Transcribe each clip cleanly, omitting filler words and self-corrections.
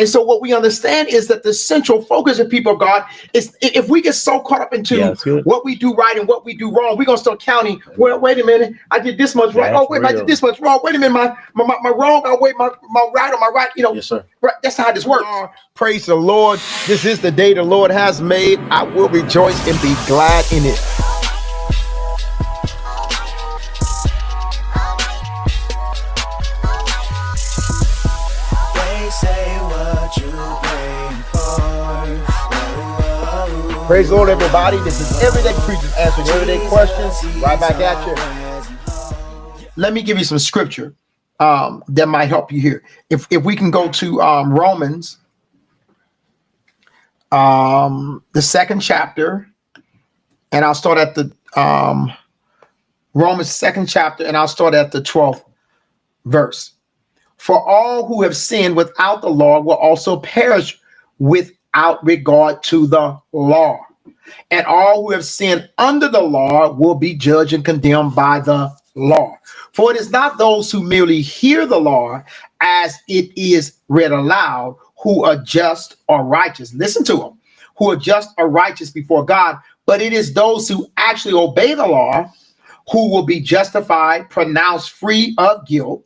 And so what we understand is that the central focus of people of God is, if we get so caught up into what we do right and what we do wrong, we're going to start counting, well, wait a minute, I did this much right. Oh, wait, I did this much wrong. Wait a minute, my wrong, I wait, my right on my right, you know. Yes, sir. Right, that's how this works. Praise the Lord. This is the day the Lord has made. I will rejoice and be glad in it. Praise the Lord, everybody. This is Everyday Preachers answering everyday questions. Right back at you. Let me give you some scripture that might help you here. If we can go to Romans, the 2nd chapter, and I'll start at the Romans 2nd chapter, and I'll start at the 12th verse. For all who have sinned without the law will also perish without regard to the law. And all who have sinned under the law will be judged and condemned by the law. For it is not those who merely hear the law as it is read aloud who are just or righteous. Listen to them. Who are just or righteous before God. But it is those who actually obey the law who will be justified, pronounced free of guilt,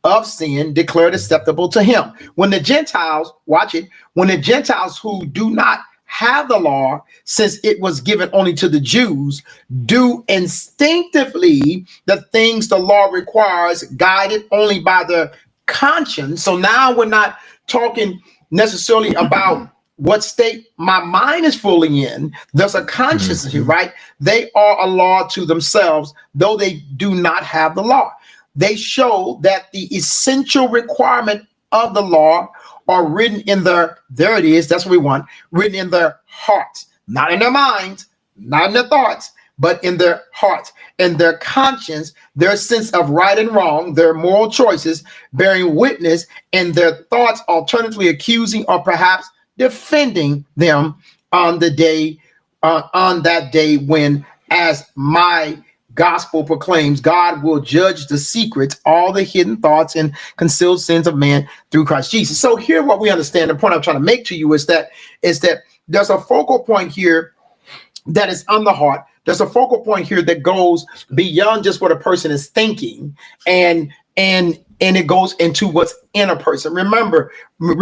of sin, declared acceptable to him. When the Gentiles, watch it, when the Gentiles who do not have the law, since it was given only to the Jews, do instinctively the things the law requires, guided only by the conscience. So now we're not talking necessarily about what state my mind is fully in. There's a conscience here, right? They are a law to themselves, though they do not have the law. They show that the essential requirement of the law are written in their, there it is, that's what we want, written in their hearts, not in their minds, not in their thoughts, but in their hearts and their conscience, their sense of right and wrong, their moral choices, bearing witness, and their thoughts alternatively accusing or perhaps defending them on the day, on that day when, as my gospel proclaims, God will judge the secrets, all the hidden thoughts and concealed sins of man through Christ Jesus. So here, what we understand, the point I'm trying to make to you is that there's a focal point here that is on the heart. There's a focal point here that goes beyond just what a person is thinking, and it goes into what's in a person. Remember Romans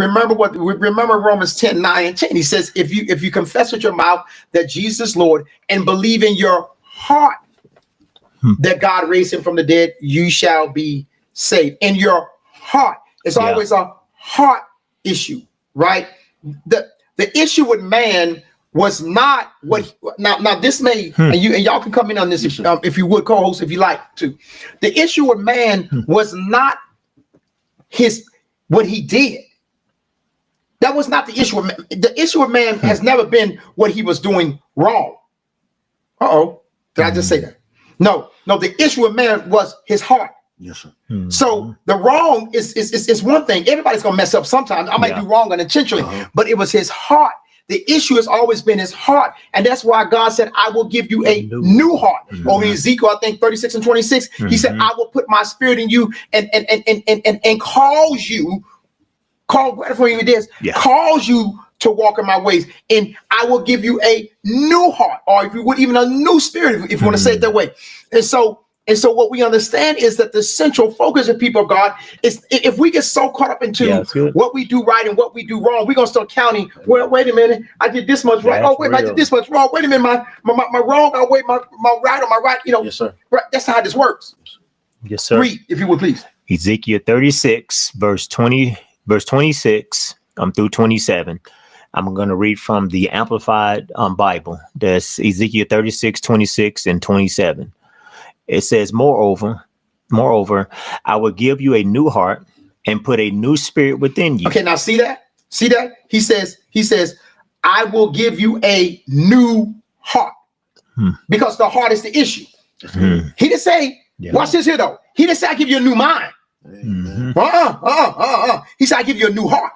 10:9-10. He says, if you confess with your mouth that Jesus is Lord and believe in your heart that God raised him from the dead, you shall be saved. In your heart. It's always a heart issue, right? The issue with man was not what now this may and y'all can come in on this if you would, co-host, if you like to. The issue with man was not what he did. That was not the issue with man. The issue with man has never been what he was doing wrong. Did I just say that? No, the issue with man was his heart. Yes, sir. So the wrong is one thing. Everybody's gonna mess up sometimes. I might do wrong unintentionally, but it was his heart. The issue has always been his heart, and that's why God said, "I will give you a new heart." Or in Ezekiel, I think 36:26, he said, "I will put my spirit in you and cause you to walk in my ways, and I will give you a new heart," or if you would, even a new spirit, if you want to say it that way. And so what we understand is that the central focus of people of God is, if we get so caught up into what we do right and what we do wrong, we're going to start counting, well, wait a minute, I did this much right. Oh, wait, I did this much wrong. Wait a minute, my wrong, I wait, my right on my right, you know. Yes, sir. Right, that's how this works. Yes, sir. Read, if you would, please. Ezekiel 36, verse 26 through 27. I'm going to read from the Amplified Bible. That's Ezekiel 36, 26, and 27. It says, moreover, I will give you a new heart and put a new spirit within you. Okay, now see that? See that? He says, I will give you a new heart. Because the heart is the issue. He didn't say, watch this here though. He didn't say I give you a new mind. He said I give you a new heart.